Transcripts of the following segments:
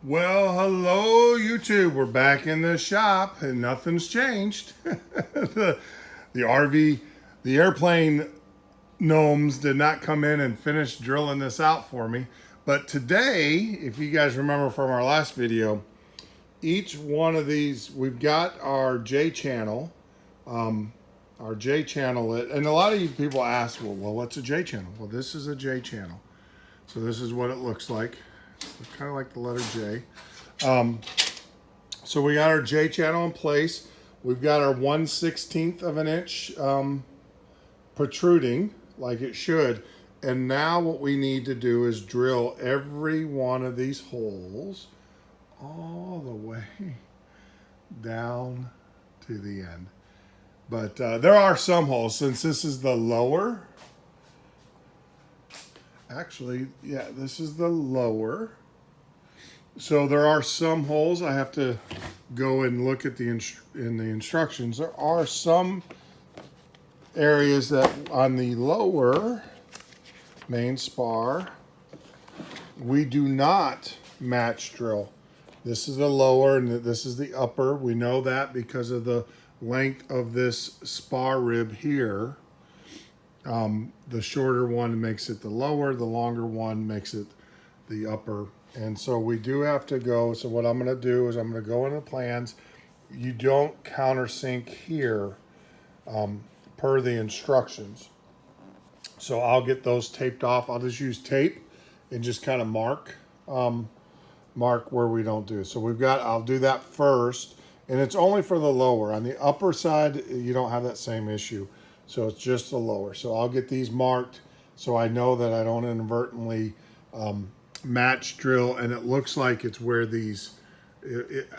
Well, hello YouTube. We're back in the shop and nothing's changed. the RV, the airplane gnomes did not come in and finish drilling this out for me. But today, if you guys remember from our last video, each one of these, we've got our J channel, and a lot of you people ask, well, what's a J channel? Well, this is a J channel. So this is what it looks like. It's kind of like the letter J. So we got our J channel in place. We've got our 1/16 of an inch protruding like it should. And now what we need to do is drill every one of these holes all the way down to the end. But there are some holes, since this is the lower. Actually, yeah, this is the lower. So there are some holes. I have to go and look at in the instructions. There are some areas that on the lower main spar, we do not match drill. This is the lower and this is the upper. We know that because of the length of this spar rib here. The shorter one makes it the lower, the longer one makes it the upper. And so we do have to go. So what I'm going to do is I'm going to go into the plans. You don't countersink here per the instructions. So I'll get those taped off. I'll just use tape and just kind of mark where we don't do. So I'll do that first. And it's only for the lower. On the upper side, you don't have that same issue. So it's just the lower. So I'll get these marked so I know that I don't inadvertently match drill. And it looks like it's where these,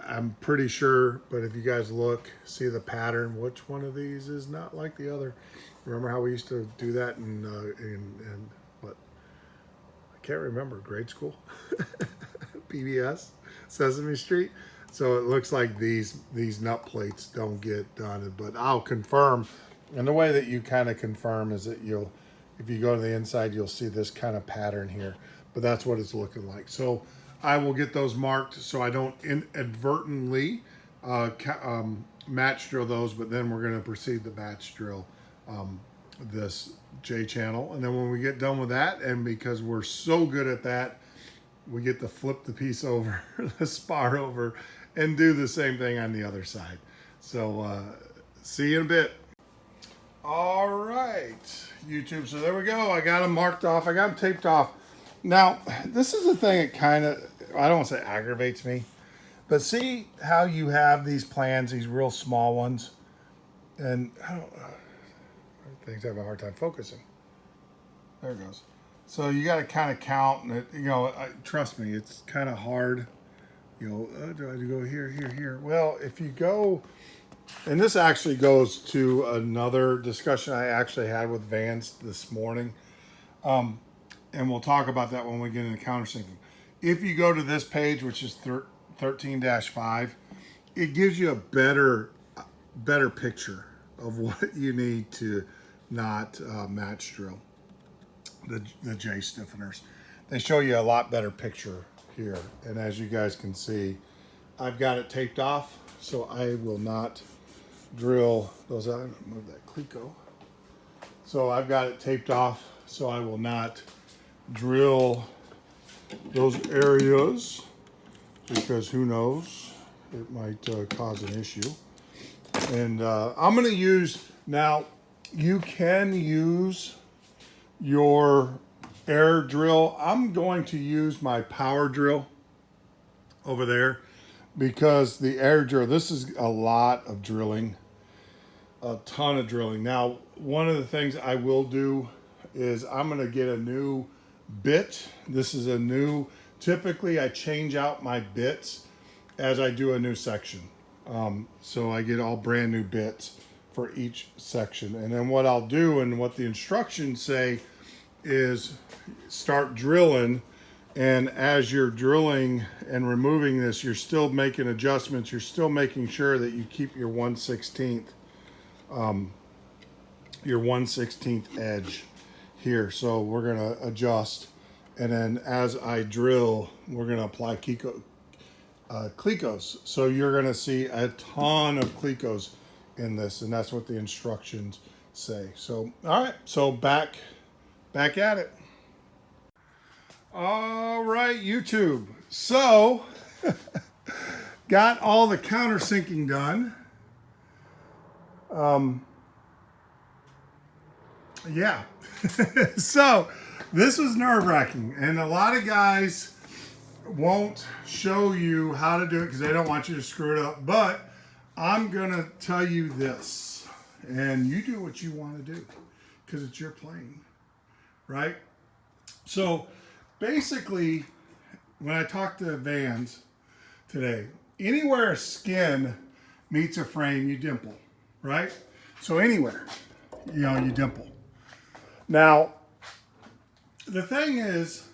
I'm pretty sure, but if you guys look, see the pattern, which one of these is not like the other. Remember how we used to do that in what? I can't remember, grade school? PBS, Sesame Street. So it looks like these nut plates don't get done, but I'll confirm. And the way that you kind of confirm is that if you go to the inside, you'll see this kind of pattern here, but that's what it's looking like. So I will get those marked so I don't inadvertently match drill those, but then we're going to proceed to match drill this J channel. And then when we get done with that, and because we're so good at that, we get to flip the piece over, the spar over, and do the same thing on the other side. So see you in a bit. All right, YouTube, so there we go. I got them marked off. I got them taped off. Now, this is the thing that kind of, I don't want to say aggravates me, but see how you have these plans, these real small ones, and things have a hard time focusing. There it goes. So you got to kind of count, and trust me, it's kind of hard. Do I go here, here, here? Well, if you go, and this actually goes to another discussion I actually had with Vance this morning, and we'll talk about that when we get into countersinking. If you go to this page, which is 13-5, it gives you a better picture of what you need to not match drill the J stiffeners. They show you a lot better picture here, and as you guys can see, I've got it taped off, so I will not drill those out. Move that Clico. So I've got it taped off, so I will not drill those areas, because who knows, it might cause an issue. And I'm going to use, now you can use your air drill. I'm going to use my power drill over there, because the air drill, this is a lot of drilling, a ton of drilling. Now, one of the things I will do is I'm going to get a new bit. This is a new, typically I change out my bits as I do a new section. So I get all brand new bits for each section. And then what I'll do, and what the instructions say, is start drilling, and as you're drilling and removing this, you're still making adjustments. You're still making sure that you keep your 1/16 edge here. So we're gonna adjust, and then as I drill, we're gonna apply clecos. So you're going to see a ton of clecos in this, and that's what the instructions say. So, all right, so back at it. All right, YouTube. So, got all the countersinking done. Yeah. So, this was nerve-wracking, and a lot of guys won't show you how to do it because they don't want you to screw it up. But I'm gonna tell you this, and you do what you want to do because it's your plane, right? So basically, when I talk to vans today, anywhere a skin meets a frame, you dimple, right? So anywhere, you dimple. Now, the thing is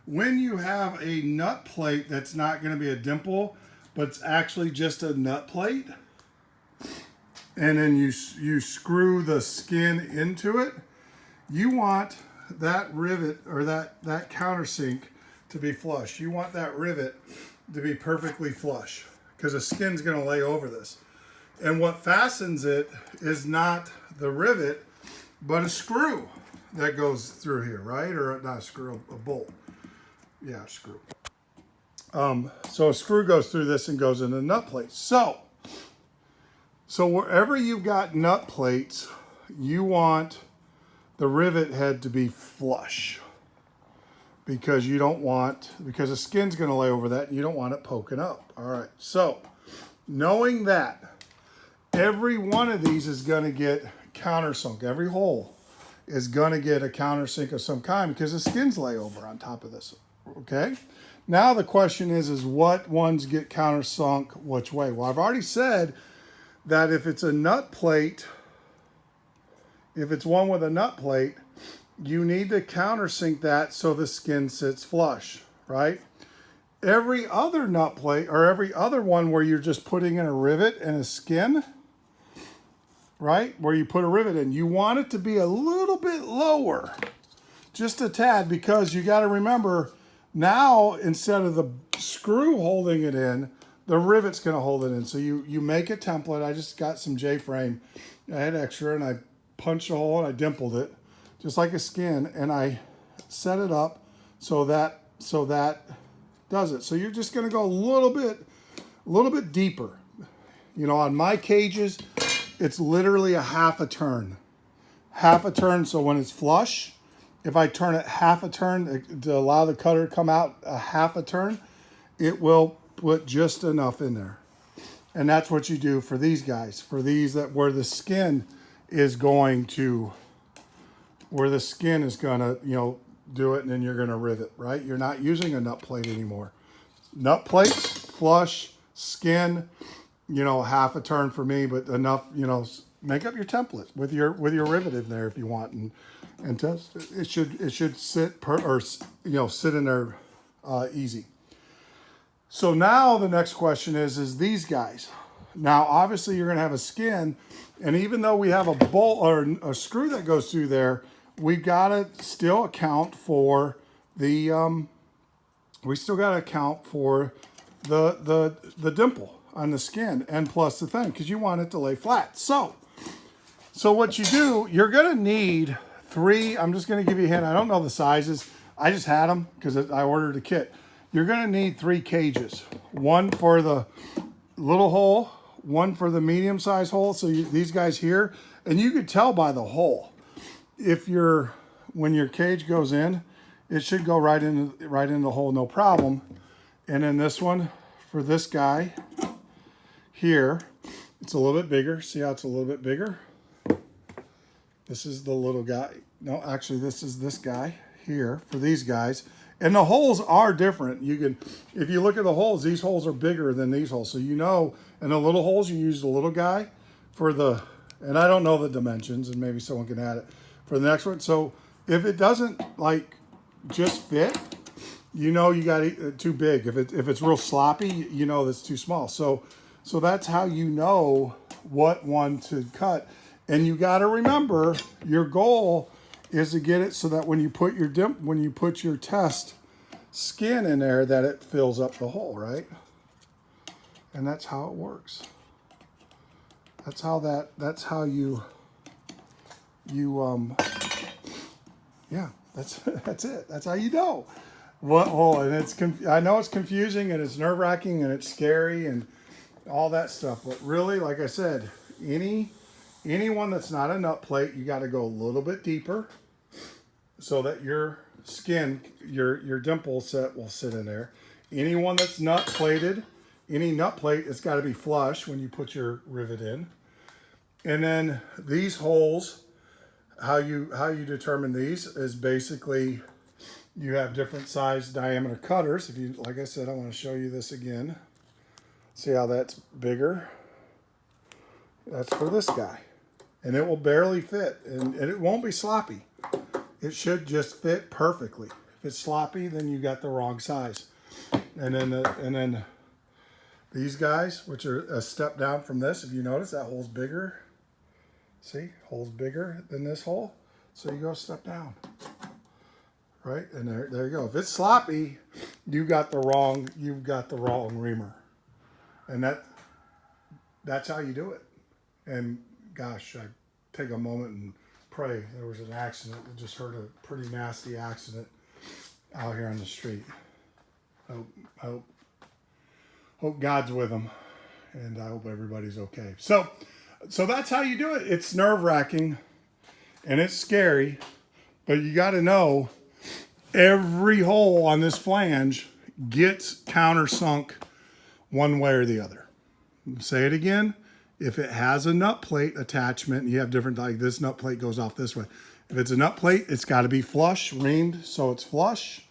when you have a nut plate that's not going to be a dimple, but it's actually just a nut plate, and then you screw the skin into it, you want that rivet or that countersink to be flush. You want that rivet to be perfectly flush because the skin's going to lay over this. And what fastens it is not the rivet, but a screw that goes through here, right? Or not a screw, a bolt. Yeah, a screw. So a screw goes through this and goes into the nut plate. So wherever you've got nut plates, you want the rivet head to be flush because the skin's going to lay over that and you don't want it poking up. All right. So knowing that, every one of these is going to get countersunk. Every hole is going to get a countersink of some kind because the skins lay over on top of this. Okay. Now the question is what ones get countersunk which way? Well, I've already said that if it's a nut plate, if it's one with a nut plate, you need to countersink that so the skin sits flush, right? Every other nut plate or every other one where you're just putting in a rivet and a skin, right? Where you put a rivet in, you want it to be a little bit lower, just a tad, because you got to remember now instead of the screw holding it in, the rivet's going to hold it in. So you make a template. I just got some J-frame. I had extra and I punched a hole and I dimpled it just like a skin, and I set it up so that does it. So you're just going to go a little bit deeper. You know, on my cages, it's literally a half a turn. So when it's flush, if I turn it half a turn to allow the cutter to come out a half a turn, it will put just enough in there. And that's what you do for these guys. For these where the skin is going to, do it, and then you're going to rivet, right? You're not using a nut plate anymore. Nut plates, flush, skin, half a turn for me, but enough, make up your template with your rivet in there if you want, and test it. Should sit sit in there easy. So now the next question is these guys. Now obviously you're going to have a skin, and even though we have a bolt or a screw that goes through there, we got to still account for the the dimple on the skin, and plus the thing, because you want it to lay flat. So what you do, you're going to need 3. I'm just going to give you a hint. I don't know the sizes. I just had them because I ordered a kit. You're going to need 3 cages. One for the little hole, one for the medium-sized hole. So these guys here, and you could tell by the hole. When your cage goes in, it should go right in the hole, no problem. And then this one for this guy here, it's a little bit bigger. See how it's a little bit bigger? This is the little guy. No, actually, this is this guy here for these guys. And the holes are different. If you look at the holes, these holes are bigger than these holes. So in the little holes, you use the little guy and I don't know the dimensions, and maybe someone can add it for the next one. So if it doesn't just fit, you got it too big. If it's real sloppy, that's too small. So that's how you know what one to cut. And you got to remember, your goal is to get it so that when you put your test skin in there that it fills up the hole, right? And that's how it works. That's how you yeah, that's it. That's how you know what hole. And I know it's confusing and it's nerve-wracking and it's scary and all that stuff, but really, like I said, anyone that's not a nut plate, you got to go a little bit deeper so that your skin, your dimple set will sit in there. Anyone that's nut plated, any nut plate, it's got to be flush when you put your rivet in. And then these holes, how you determine these is basically you have different size diameter cutters. If you, like I said, I want to show you this again. See how that's bigger? That's for this guy. And it will barely fit, and it won't be sloppy. It should just fit perfectly. If it's sloppy, then you got the wrong size. And then these guys, which are a step down from this, if you notice, that hole's bigger. See, hole's bigger than this hole. So you go a step down. Right? And there you go. If it's sloppy, you've got the wrong reamer. And that's how you do it. And gosh, I take a moment and pray. There was an accident. I just heard a pretty nasty accident out here on the street. I hope God's with them, and I hope everybody's okay. So that's how you do it. It's nerve-wracking, and it's scary, but you got to know every hole on this flange gets countersunk one way or the other. Say it again. If it has a nut plate attachment, you have different, like this nut plate goes off this way. If it's a nut plate, it's got to be flush, reamed so it's flush.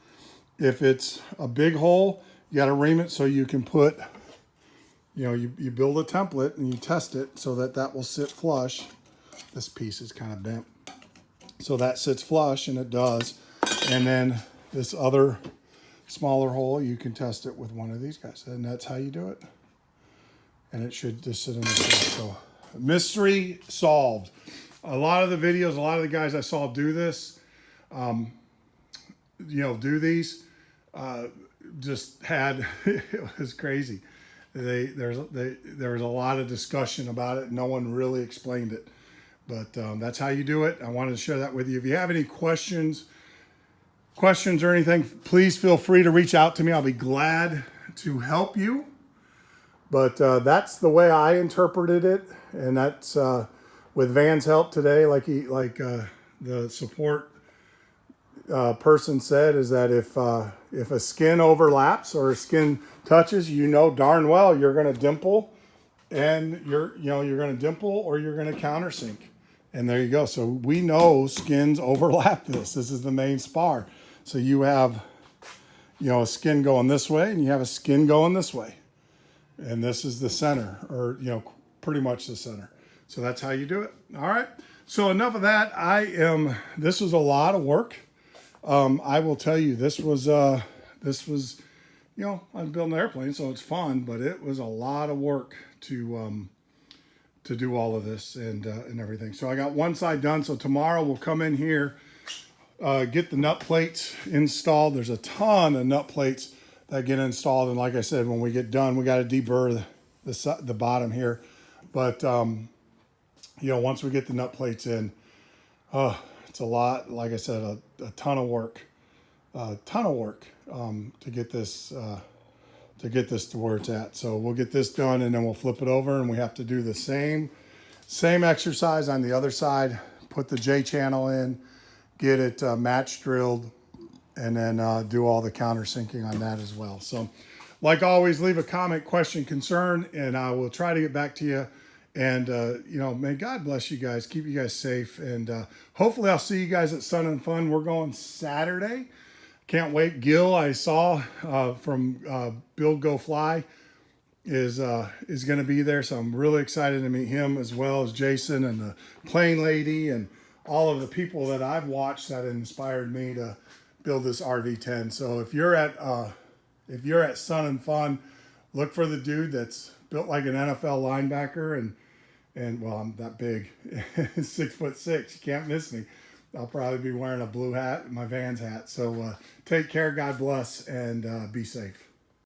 If it's a big hole, you got to ream it so you can put, you build a template and you test it so that will sit flush. This piece is kind of bent. So that sits flush, and it does. And then this other smaller hole, you can test it with one of these guys. And that's how you do it. And it should just sit in the case. So mystery solved. A lot of the videos, a lot of the guys I saw do this, do these, just had, it was crazy. There was a lot of discussion about it. No one really explained it. But that's how you do it. I wanted to share that with you. If you have any questions or anything, please feel free to reach out to me. I'll be glad to help you. But that's the way I interpreted it, and that's with Van's help today. Like the support person said, is that if a skin overlaps or a skin touches, darn well you're going to dimple, and you're going to dimple or you're going to countersink, and there you go. So we know skins overlap this. This is the main spar. So you have a skin going this way, and you have a skin going this way. And this is the center, or, pretty much the center. So that's how you do it. All right. So enough of that. This was a lot of work. I will tell you, this was, I'm building an airplane, so it's fun, but it was a lot of work to do all of this and everything. So I got one side done. So tomorrow we'll come in here, get the nut plates installed. There's a ton of nut plates that get installed, and like I said, when we get done, we got to deburr the bottom here. But once we get the nut plates in, it's a lot. Like I said, a ton of work, to get this to where it's at. So we'll get this done, and then we'll flip it over, and we have to do the same exercise on the other side. Put the J channel in, get it match drilled, and then do all the countersinking on that as well. So like always, leave a comment, question, concern, and I will try to get back to you. And, may God bless you guys. Keep you guys safe. And hopefully I'll see you guys at Sun and Fun. We're going Saturday. Can't wait. Gil, I saw from Build Go Fly, is going to be there. So I'm really excited to meet him, as well as Jason and the plane lady and all of the people that I've watched that inspired me to build this RV10. So if you're at Sun and Fun, look for the dude that's built like an NFL linebacker, and well, I'm that big, 6'6", you can't miss me. I'll probably be wearing a blue hat, my Vans hat. So take care, God bless, and be safe.